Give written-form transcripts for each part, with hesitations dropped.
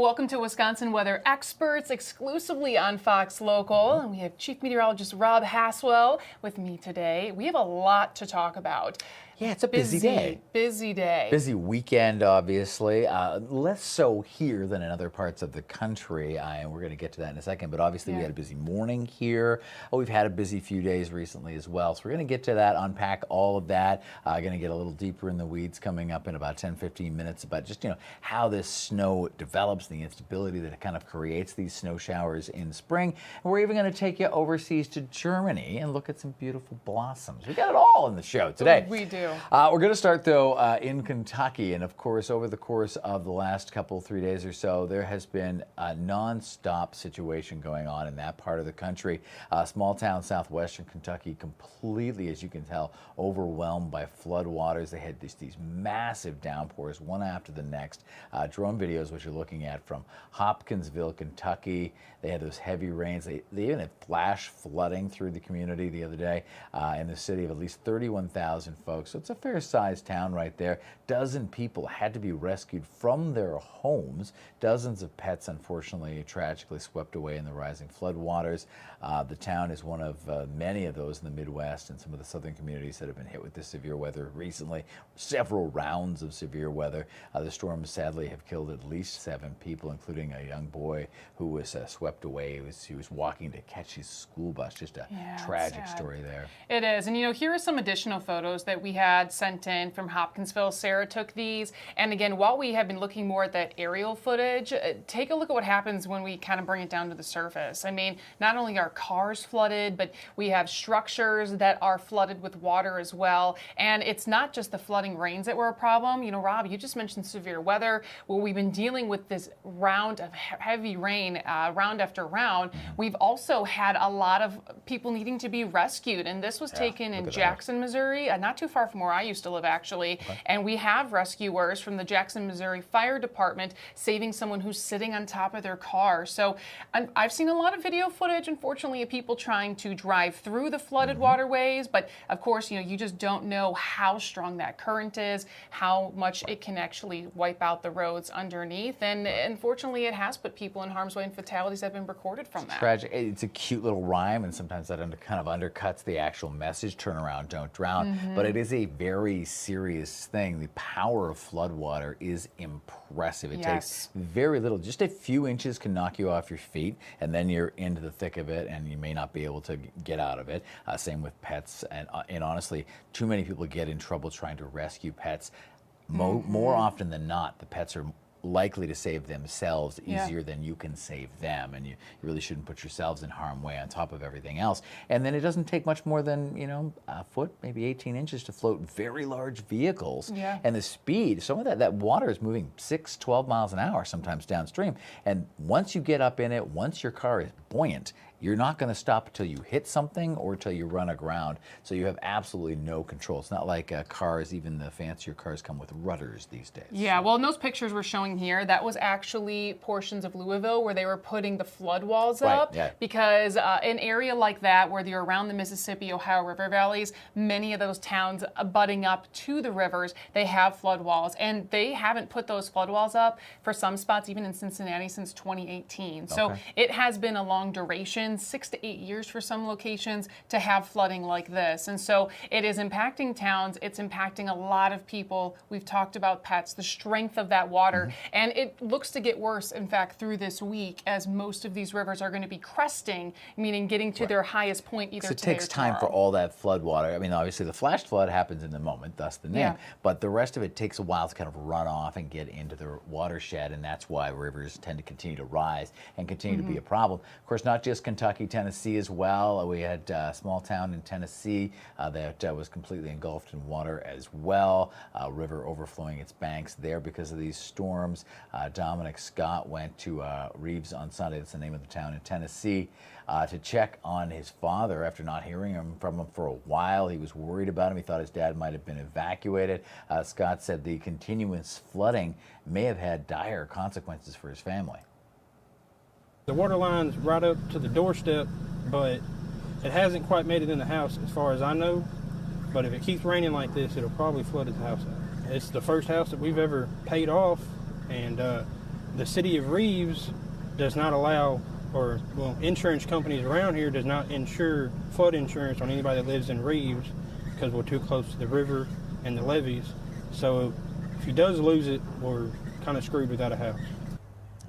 welcome to Wisconsin Weather Experts, exclusively on Fox Local. And we have Chief Meteorologist Rob Haswell with me today. We have a lot to talk about. Yeah, it's a busy day. Busy day. Busy weekend, obviously. Less so here than in other parts of the country, and we're going to get to that in a second. But obviously, we had a busy morning here. We've had a busy few days recently as well. So we're going to get to that, unpack all of that. Going to get a little deeper in the weeds coming up in about 10-15 minutes about just, how this snow develops, the instability that it kind of creates these snow showers in spring. And we're even going to take you overseas to Germany and look at some beautiful blossoms. We got it all in the show today. We do. We're going to start, though, in Kentucky. And, of course, over the course of the last 3 days or so, there has been a nonstop situation going on in that part of the country. Small town southwestern Kentucky completely, as you can tell, overwhelmed by floodwaters. They had these massive downpours, one after the next. Drone videos, which you're looking at from Hopkinsville, Kentucky. They had those heavy rains. They even had flash flooding through the community the other day in the city of at least 31,000 folks. So it's a fair-sized town right there. Dozen people had to be rescued from their homes. Dozens of pets, unfortunately, tragically swept away in the rising floodwaters. The town is one of many of those in the Midwest and some of the southern communities that have been hit with this severe weather recently. Several rounds of severe weather. The storms sadly have killed at least 7 people, including a young boy who was swept away. He was walking to catch his school bus. Just a tragic story there. It is. And, here are some additional photos that we had sent in from Hopkinsville. Sarah took these. And again, while we have been looking more at that aerial footage, take a look at what happens when we kind of bring it down to the surface. I mean, not only are cars flooded, but we have structures that are flooded with water as well. And it's not just the flooding rains that were a problem. Rob, you just mentioned severe weather. Well, we've been dealing with this round of heavy rain, round after round. We've also had a lot of people needing to be rescued. And this was taken in Jackson, Missouri, not too far from where I used to live, actually. Okay. And we have rescuers from the Jackson, Missouri Fire Department saving someone who's sitting on top of their car. So I've seen a lot of video footage, unfortunately, of people trying to drive through the flooded waterways. But of course, you just don't know how strong that current is, how much it can actually wipe out the roads underneath. And unfortunately, it has put people in harm's way, and fatalities have been recorded from that. Tragic. It's a cute little rhyme, and sometimes that kind of undercuts the actual message, turn around, don't drown. But it is a very serious thing. The power of floodwater is impressive. It takes very little. Just a few inches can knock you off your feet, and then you're into the thick of it, and you may not be able to get out of it. Same with pets. And honestly, too many people get in trouble trying to rescue pets. More often than not, the pets are likely to save themselves easier than you can save them, and you really shouldn't put yourselves in harm's way on top of everything else. And then it doesn't take much more than a foot, maybe 18 inches to float very large vehicles. And the speed, some of that water is moving 6-12 miles an hour sometimes downstream, and once you get up in it, once your car is buoyant, you're not going to stop until you hit something or until you run aground. So you have absolutely no control. It's not like cars, even the fancier cars come with rudders these days. Yeah, well, in those pictures we're showing here, that was actually portions of Louisville where they were putting the flood walls up. Because an area like that, where you're around the Mississippi, Ohio River valleys, many of those towns abutting up to the rivers, they have flood walls. And they haven't put those flood walls up for some spots, even in Cincinnati, since 2018. So it has been a long duration, 6 to 8 years for some locations, to have flooding like this. And so it is impacting towns. It's impacting a lot of people. We've talked about pets, the strength of that water. And it looks to get worse, in fact, through this week, as most of these rivers are going to be cresting, meaning getting to their highest point either today or tomorrow. It takes time for all that flood water. I mean, obviously the flash flood happens in the moment, thus the name. But the rest of it takes a while to kind of run off and get into the watershed, and that's why rivers tend to continue to rise and continue to be a problem. Of course, not just Kentucky, Tennessee as well. We had a small town in Tennessee that was completely engulfed in water as well. River overflowing its banks there because of these storms. Dominic Scott went to Reeves on Sunday, that's the name of the town in Tennessee, to check on his father after not hearing from him for a while. He was worried about him. He thought his dad might have been evacuated. Scott said the continuous flooding may have had dire consequences for his family. The water line's right up to the doorstep, but it hasn't quite made it in the house as far as I know. But if it keeps raining like this, it'll probably flood his house out. It's the first house that we've ever paid off, and the city of Reeves does not allow, or well, insurance companies around here does not insure flood insurance on anybody that lives in Reeves because we're too close to the river and the levees. So if he does lose it, we're kind of screwed without a house.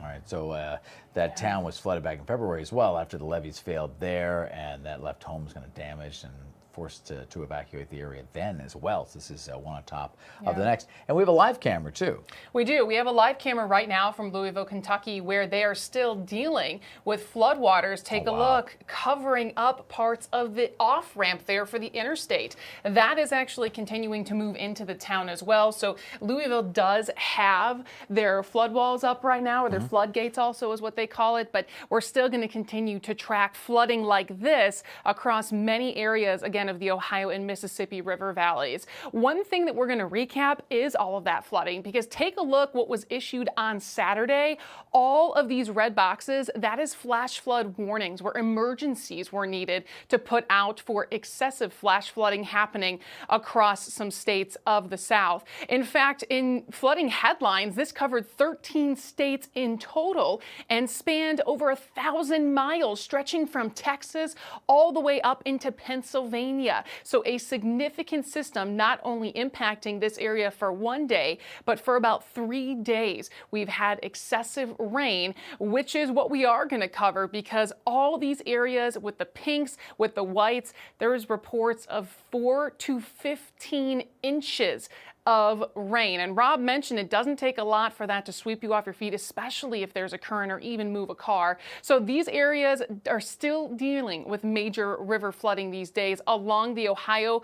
All right, so that town was flooded back in February as well after the levees failed there, and that left homes kind of damaged and forced to evacuate the area then as well. So this is one on top of the next. And we have a live camera too. We do. We have a live camera right now from Louisville, Kentucky, where they are still dealing with floodwaters. Take a look, covering up parts of the off-ramp there for the interstate. That is actually continuing to move into the town as well. So Louisville does have their flood walls up right now, or their floodgates also is what they call it, but we're still going to continue to track flooding like this across many areas, again, of the Ohio and Mississippi River valleys. One thing that we're going to recap is all of that flooding, because take a look what was issued on Saturday. All of these red boxes, that is flash flood warnings where emergencies were needed to put out for excessive flash flooding happening across some states of the South. In fact, in flooding headlines, this covered 13 states in total and spanned over 1,000 miles, stretching from Texas all the way up into Pennsylvania. So a significant system not only impacting this area for one day, but for about 3 days. We've had excessive rain, which is what we are going to cover, because all these areas with the pinks, with the whites, there's reports of 4 to 15 inches of rain. And Rob mentioned it doesn't take a lot for that to sweep you off your feet, especially if there's a current or even move a car. So these areas are still dealing with major river flooding these days along the Ohio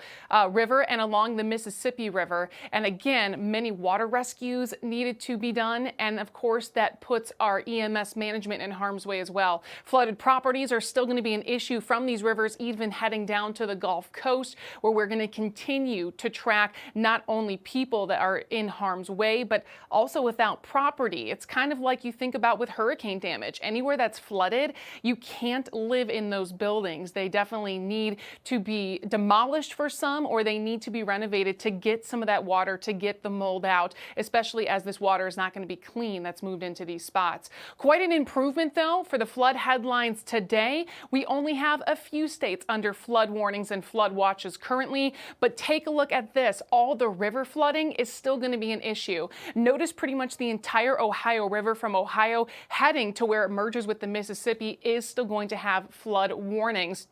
River and along the Mississippi River. And again, many water rescues needed to be done. And of course, that puts our EMS management in harm's way as well. Flooded properties are still going to be an issue from these rivers, even heading down to the Gulf Coast, where we're going to continue to track not only people that are in harm's way, but also without property. It's kind of like you think about with hurricane damage. Anywhere that's flooded, you can't live in those buildings. They definitely need to be demolished for some, or they need to be renovated to get some of that water, to get the mold out, especially as this water is not going to be clean that's moved into these spots. Quite an improvement, though, for the flood headlines today. We only have a few states under flood warnings and flood watches currently, but take a look at this. All the river flooding is still going to be an issue. Notice pretty much the entire Ohio River from Ohio heading to where it merges with the Mississippi is still going to have flood warnings.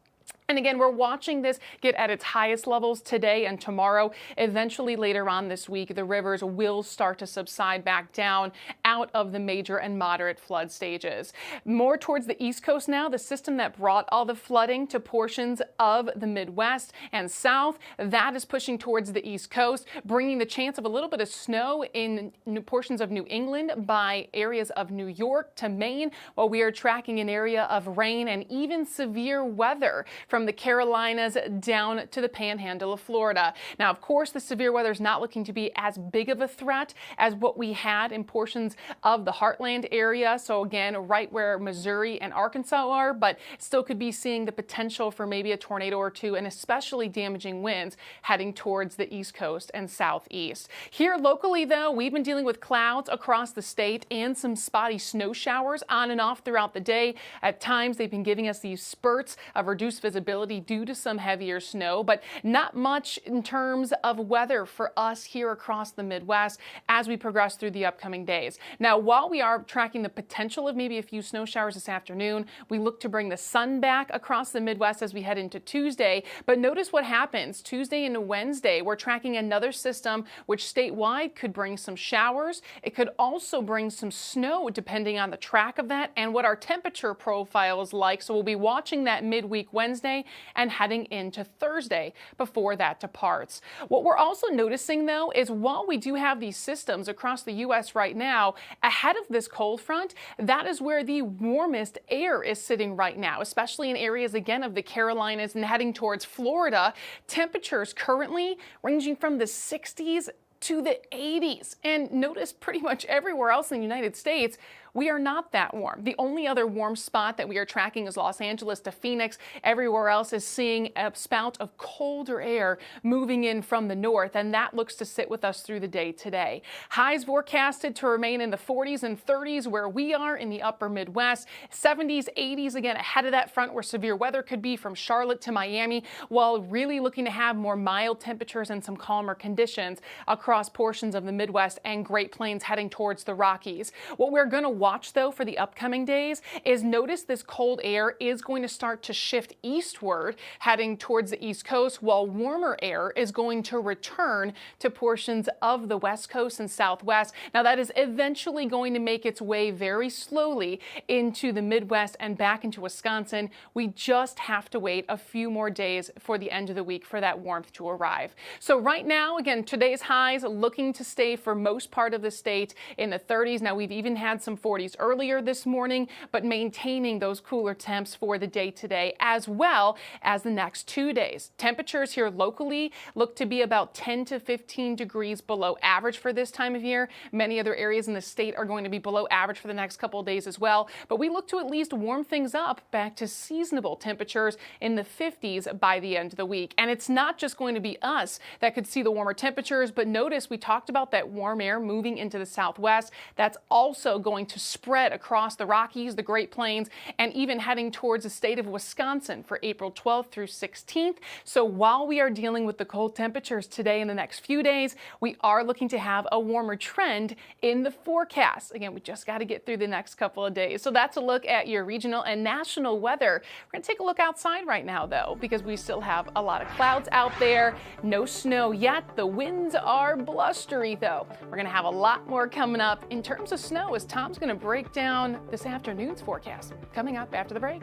And again, we're watching this get at its highest levels today and tomorrow. Eventually, later on this week, the rivers will start to subside back down out of the major and moderate flood stages. More towards the East Coast now, the system that brought all the flooding to portions of the Midwest and South, that is pushing towards the East Coast, bringing the chance of a little bit of snow in portions of New England by areas of New York to Maine, while we are tracking an area of rain and even severe weather from the Carolinas down to the panhandle of Florida. Now, of course, the severe weather is not looking to be as big of a threat as what we had in portions of the Heartland area. So again, right where Missouri and Arkansas are, but still could be seeing the potential for maybe a tornado or two, and especially damaging winds heading towards the East Coast and Southeast. Here locally, though, we've been dealing with clouds across the state and some spotty snow showers on and off throughout the day. At times, they've been giving us these spurts of reduced visibility due to some heavier snow, but not much in terms of weather for us here across the Midwest as we progress through the upcoming days. Now, while we are tracking the potential of maybe a few snow showers this afternoon, we look to bring the sun back across the Midwest as we head into Tuesday. But notice what happens Tuesday and Wednesday. We're tracking another system which statewide could bring some showers. It could also bring some snow depending on the track of that and what our temperature profile is like. So we'll be watching that midweek Wednesday and heading into Thursday before that departs. What we're also noticing, though, is while we do have these systems across the U.S. right now, ahead of this cold front, that is where the warmest air is sitting right now, especially in areas, again, of the Carolinas and heading towards Florida. Temperatures currently ranging from the 60s to the 80s. And notice pretty much everywhere else in the United States, we are not that warm. The only other warm spot that we are tracking is Los Angeles to Phoenix. Everywhere else is seeing a spout of colder air moving in from the north, and that looks to sit with us through the day today. Highs forecasted to remain in the 40s and 30s where we are in the upper Midwest. 70s, 80s again ahead of that front where severe weather could be from Charlotte to Miami, while really looking to have more mild temperatures and some calmer conditions across portions of the Midwest and Great Plains heading towards the Rockies. What we're going to watch though for the upcoming days is notice this cold air is going to start to shift eastward heading towards the East Coast, while warmer air is going to return to portions of the West Coast and Southwest. Now that is eventually going to make its way very slowly into the Midwest and back into Wisconsin. We just have to wait a few more days for the end of the week for that warmth to arrive. So right now, again, today's highs looking to stay for most part of the state in the 30s. Now we've even had some 40s earlier this morning, but maintaining those cooler temps for the day today as well as the next 2 days. Temperatures here locally look to be about 10 to 15 degrees below average for this time of year. Many other areas in the state are going to be below average for the next couple of days as well, but we look to at least warm things up back to seasonable temperatures in the 50s by the end of the week. And it's not just going to be us that could see the warmer temperatures, but notice we talked about that warm air moving into the southwest. That's also going to spread across the Rockies, the Great Plains, and even heading towards the state of Wisconsin for April 12th through 16th. So while we are dealing with the cold temperatures today and the next few days, we are looking to have a warmer trend in the forecast. Again, we just got to get through the next couple of days. So that's a look at your regional and national weather. We're going to take a look outside right now, though, because we still have a lot of clouds out there. No snow yet. The winds are blustery, though. We're going to have a lot more coming up in terms of snow as Tom's going to break down this afternoon's forecast coming up after the break.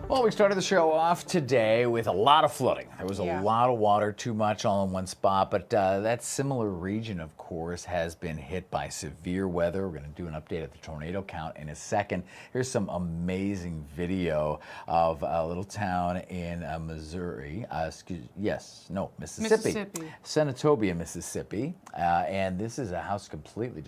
Well, we started the show off today with a lot of flooding. There was a lot of water, too much all in one spot, but that similar region, of course, has been hit by severe weather. We're going to do an update of the tornado count in a second. Here's some amazing video of a little town in Mississippi. Senatobia, Mississippi. And this is a house completely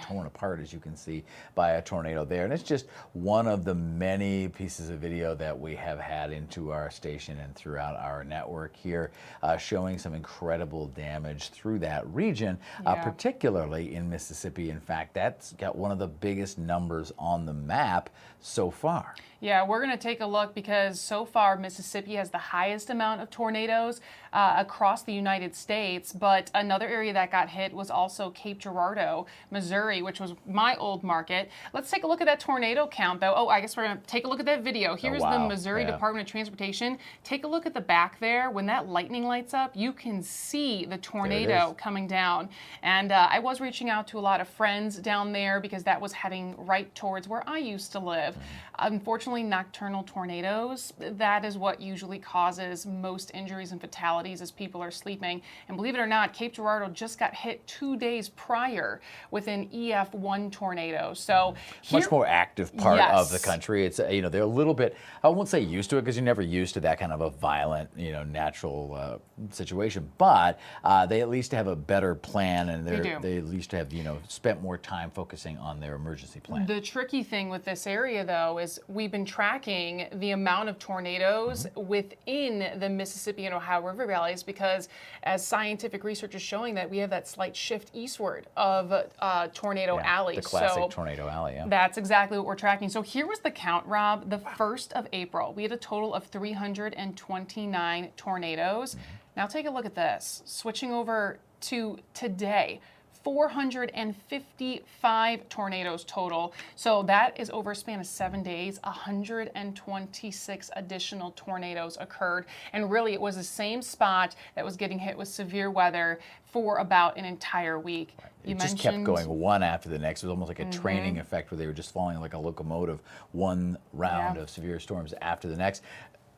torn apart, as you can see, by a tornado there. And it's just one of the many pieces of video that we have had into our station and throughout our network here, showing some incredible damage through that region, particularly in Mississippi. In fact, that's got one of the biggest numbers on the map so far. Yeah, we're going to take a look because so far Mississippi has the highest amount of tornadoes across the United States, but another area that got hit was also Cape Girardeau, Missouri, which was my old market. Let's take a look at that tornado count, though. Oh, I guess we're going to take a look at that video. Here's the Missouri Department of Transportation. Take a look at the back there. When that lightning lights up, you can see the tornado coming down. And I was reaching out to a lot of friends down there because that was heading right towards where I used to live. Unfortunately, nocturnal tornadoes, that is what usually causes most injuries and fatalities as people are sleeping. And believe it or not, Cape Girardeau just got hit 2 days prior with an EF1 tornado. So much more active part of the country. It's they're a little bit, I won't say used to it because you're never used to that kind of a violent, natural situation. But they at least have a better plan, and they at least have spent more time focusing on their emergency plan. The tricky thing with this area, though, is we've been tracking the amount of tornadoes within the Mississippi and Ohio River valleys because as scientific research is showing that we have that slight shift eastward of Tornado Alley. The classic Tornado Alley, That's exactly what we're tracking. So here was the count, Rob. The 1st of April, we had a total of 329 tornadoes. Now take a look at this. Switching over to today. 455 tornadoes total. So that is over a span of 7 days. 126 additional tornadoes occurred. And really, it was the same spot that was getting hit with severe weather for about an entire week. It just kept going one after the next. It was almost like a training effect where they were just falling like a locomotive, one round of severe storms after the next.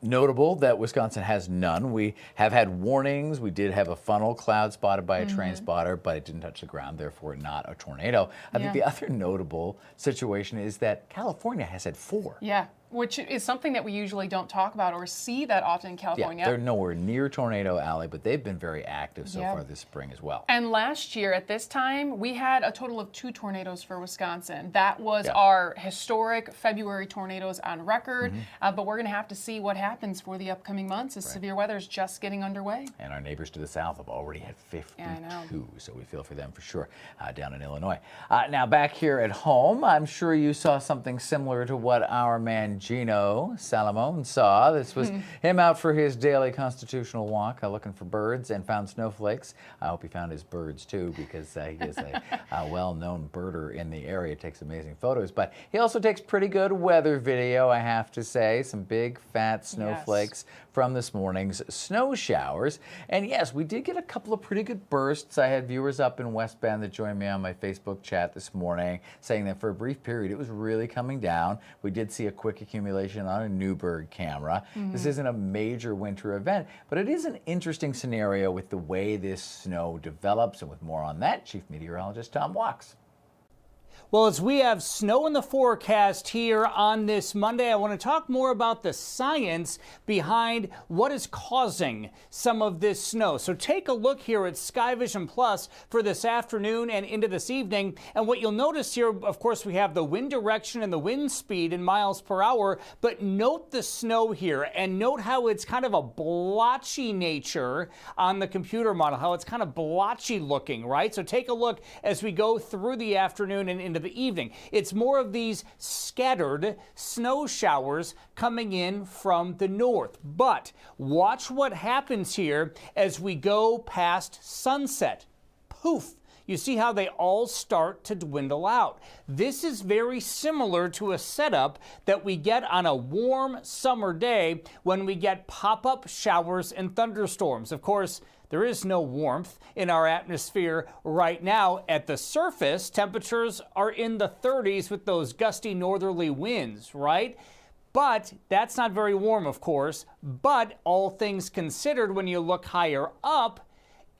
Notable that Wisconsin has none. We have had warnings. We did have a funnel cloud spotted by a train spotter, but it didn't touch the ground, therefore not a tornado. I think the other notable situation is that California has had 4. Yeah. which is something that we usually don't talk about or see that often in California. Yeah, they're nowhere near Tornado Alley, but they've been very active so Yep. far this spring as well. And last year at this time, we had a total of 2 tornadoes for Wisconsin. That was Yeah. our historic February tornadoes on record, but we're going to have to see what happens for the upcoming months as severe weather is just getting underway. And our neighbors to the south have already had 52, so we feel for them for sure down in Illinois. Now back here at home, I'm sure you saw something similar to what our man Gino Salamone saw. This was him out for his daily constitutional walk, looking for birds, and found snowflakes. I hope he found his birds too, because he is a well-known birder in the area. Takes amazing photos, but he also takes pretty good weather video, I have to say. Some big fat snowflakes from this morning's snow showers. And yes, we did get a couple of pretty good bursts. I had viewers up in West Bend that joined me on my Facebook chat this morning saying that for a brief period it was really coming down. We did see a quick accumulation on a Newberg camera. This isn't a major winter event, but it is an interesting scenario with the way this snow develops. And with more on that, Chief Meteorologist Tom Walks. Well, as we have snow in the forecast here on this Monday, I want to talk more about the science behind what is causing some of this snow. So take a look here at Sky Vision Plus for this afternoon and into this evening. And what you'll notice here, of course, we have the wind direction and the wind speed in miles per hour. But note the snow here and note how it's kind of a blotchy nature on the computer model, how it's kind of blotchy looking, right? So take a look as we go through the afternoon and into the evening. It's more of these scattered snow showers coming in from the north. But watch what happens here as we go past sunset. Poof! You see how they all start to dwindle out. This is very similar to a setup that we get on a warm summer day when we get pop-up showers and thunderstorms. Of course, there is no warmth in our atmosphere right now. At the surface, temperatures are in the 30s with those gusty northerly winds, right? But that's not very warm, of course. But all things considered, when you look higher up,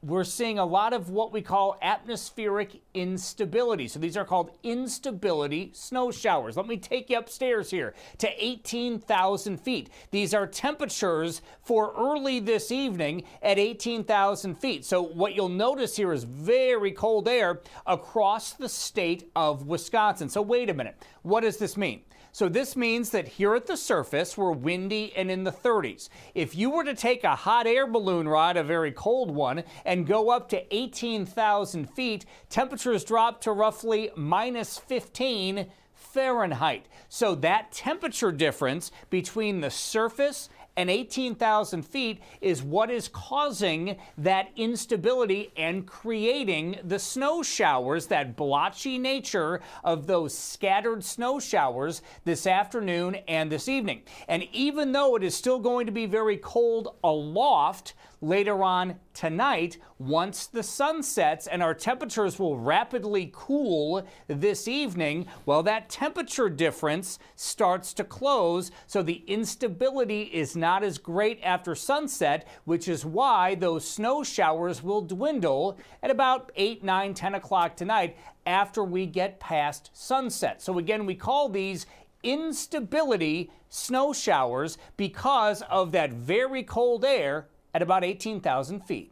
we're seeing a lot of what we call atmospheric instability. So these are called instability snow showers. Let me take you upstairs here to 18,000 feet. These are temperatures for early this evening at 18,000 feet. So what you'll notice here is very cold air across the state of Wisconsin. So wait a minute. What does this mean? So this means that here at the surface, we're windy and in the 30s. If you were to take a hot air balloon ride, a very cold one, and go up to 18,000 feet, temperatures drop to roughly minus 15 Fahrenheit. So that temperature difference between the surface and 18,000 feet is what is causing that instability and creating the snow showers, that blotchy nature of those scattered snow showers this afternoon and this evening. And even though it is still going to be very cold aloft later on tonight, once the sun sets and our temperatures will rapidly cool this evening, well, that temperature difference starts to close, so the instability is not as great after sunset, which is why those snow showers will dwindle at about 8, 9, 10 o'clock tonight after we get past sunset. So again, we call these instability snow showers because of that very cold air at about 18,000 feet.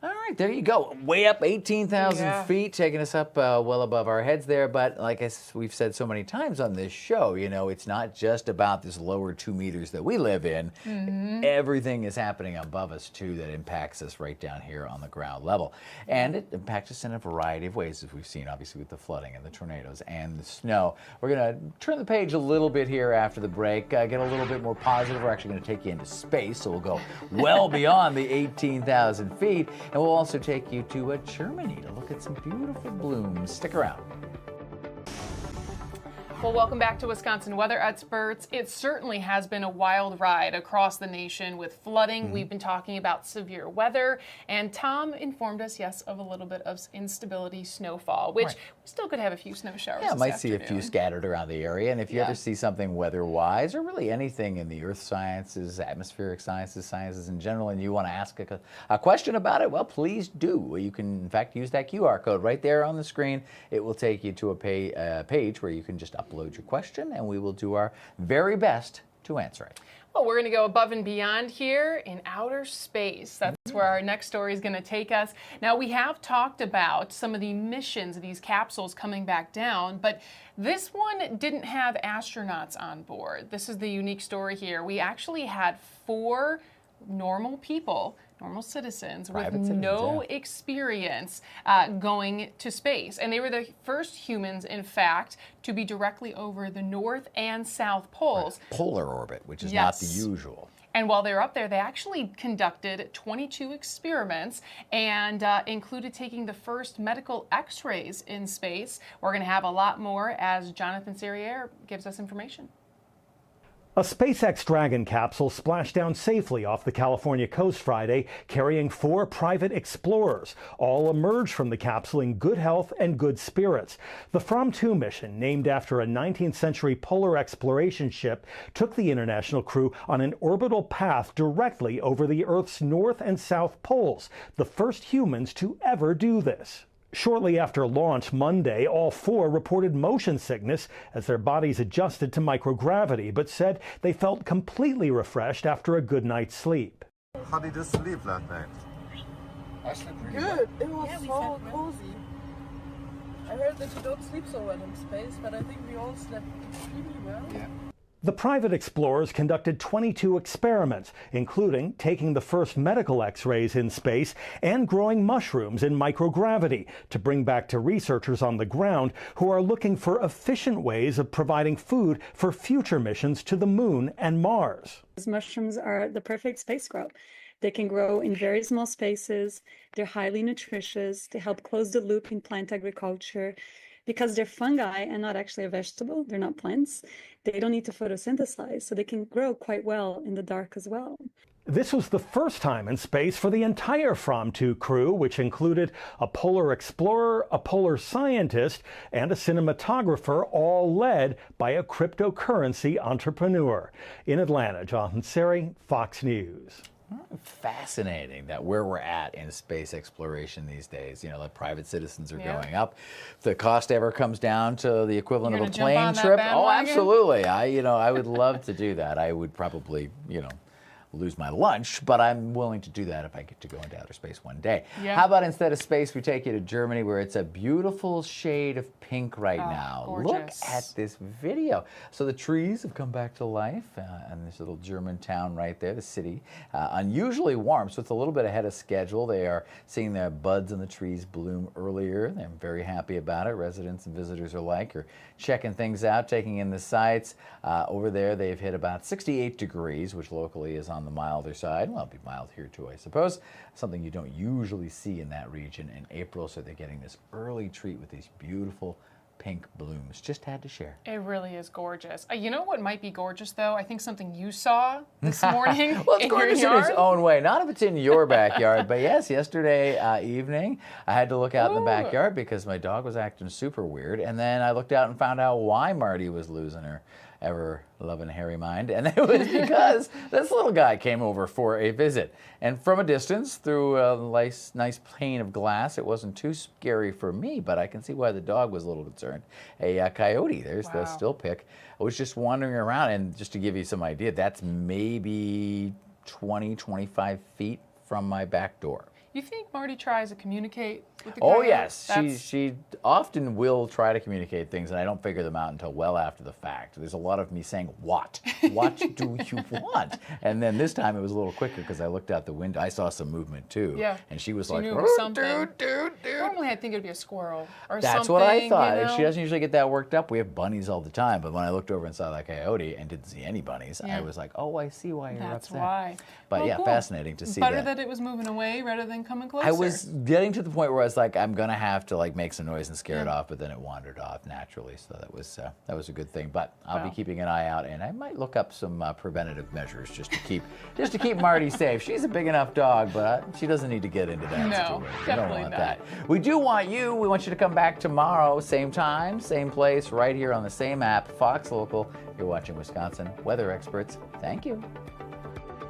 All right, there you go. Way up 18,000 feet, taking us up well above our heads there. But like we've said so many times on this show, you know, it's not just about this lower 2 meters that we live in. Everything is happening above us, too, that impacts us right down here on the ground level. And it impacts us in a variety of ways, as we've seen, obviously, with the flooding and the tornadoes and the snow. We're going to turn the page a little bit here after the break, get a little bit more positive. We're actually going to take you into space, so we'll go well beyond the 18,000 feet. And we'll also take you to Germany to look at some beautiful blooms. Stick around. Well, welcome back to Wisconsin Weather Experts. It certainly has been a wild ride across the nation with flooding. We've been talking about severe weather, and Tom informed us, yes, of a little bit of instability snowfall, which we still could have a few snow showers. Yeah, might see a few scattered around the area. And if you ever see something weather-wise, or really anything in the earth sciences, atmospheric sciences, sciences in general, and you want to ask a question about it, well, please do. You can, in fact, use that QR code right there on the screen. It will take you to a page where you can just upload upload your question, and we will do our very best to answer it. Well, we're going to go above and beyond here in outer space. That's where our next story is going to take us. Now, we have talked about some of the missions of these capsules coming back down, but this one didn't have astronauts on board. This is the unique story here. We actually had 4 normal people, normal citizens with no experience going to space. And they were the first humans, in fact, to be directly over the North and South poles. Right. Polar orbit, which is not the usual. And while they were up there, they actually conducted 22 experiments and included taking the first medical x-rays in space. We're going to have a lot more as Jonathan Serriere gives us information. A SpaceX Dragon capsule splashed down safely off the California coast Friday, carrying 4 private explorers. All emerged from the capsule in good health and good spirits. The From-2 mission, named after a 19th century polar exploration ship, took the international crew on an orbital path directly over the Earth's north and south poles, the first humans to ever do this. Shortly after launch Monday, all 4 reported motion sickness as their bodies adjusted to microgravity, but said they felt completely refreshed after a good night's sleep. How did you sleep last night? I slept really well. Good. It was so cozy. I heard that you don't sleep so well in space, but I think we all slept extremely well. Yeah. The private explorers conducted 22 experiments, including taking the first medical x-rays in space and growing mushrooms in microgravity to bring back to researchers on the ground who are looking for efficient ways of providing food for future missions to the moon and Mars. Mushrooms are the perfect space grow. They can grow in very small spaces. They're highly nutritious. They help close the loop in plant agriculture. Because they're fungi and not actually a vegetable, they're not plants, they don't need to photosynthesize, so they can grow quite well in the dark as well. This was the first time in space for the entire From-2 crew, which included a polar explorer, a polar scientist, and a cinematographer, all led by a cryptocurrency entrepreneur. In Atlanta, Jonathan Serriere, Fox News. Fascinating that where we're at in space exploration these days, you know, like private citizens are going up. If the cost ever comes down to the equivalent of a plane trip, oh, absolutely. I would love to do that. I would probably, lose my lunch, but I'm willing to do that if I get to go into outer space one day. Yeah. How about instead of space, we take you to Germany, where it's a beautiful shade of pink right now. Gorgeous. Look at this video. So the trees have come back to life, and this little German town right there, the city, unusually warm, so it's a little bit ahead of schedule. They are seeing the buds in the trees bloom earlier. They're very happy about it. Residents and visitors alike are checking things out, taking in the sights. Over there, they've hit about 68 degrees, which locally is on the milder side. Well, it'll be mild here too, I suppose. Something you don't usually see in that region in April, so they're getting this early treat with these beautiful pink blooms. Just had to share. It really is gorgeous. You know what might be gorgeous, though? I think something you saw this morning. Well, it's gorgeous in its own way. Not if it's in your backyard, but yes, yesterday evening, I had to look out in the backyard because my dog was acting super weird, and then I looked out and found out why Marty was losing her ever-loving hairy mind, and it was because this little guy came over for a visit. And from a distance, through a nice pane of glass, it wasn't too scary for me, but I can see why the dog was a little concerned. A coyote, there's the still pic, was just wandering around, and just to give you some idea, that's maybe 20, 25 feet from my back door. You think Marty tries to communicate with the Oh, coyote? yes. She often will try to communicate things, and I don't figure them out until well after the fact. There's a lot of me saying, what? What do you want? And then this time it was a little quicker because I looked out the window. I saw some movement, too. Yeah. And she was So like, you knew it was something. dude. Normally I'd think it would be a squirrel or something. That's what I thought. You know? She doesn't usually get that worked up. We have bunnies all the time. But when I looked over and saw that coyote and didn't see any bunnies, I was like, oh, I see why you're upset. That's why. But well, yeah, cool. fascinating to see Better that. that it was moving away rather than coming closer. I was getting to the point where I was like, I'm gonna have to like make some noise and scare it off, but then it wandered off naturally, so that was a good thing. But I'll be keeping an eye out, and I might look up some preventative measures just to keep Marty safe. She's a big enough dog, but she doesn't need to get into that situation. We don't want that. We do want you. We want you to come back tomorrow, same time, same place, right here on the same app, Fox Local. You're watching Wisconsin Weather Experts. Thank you.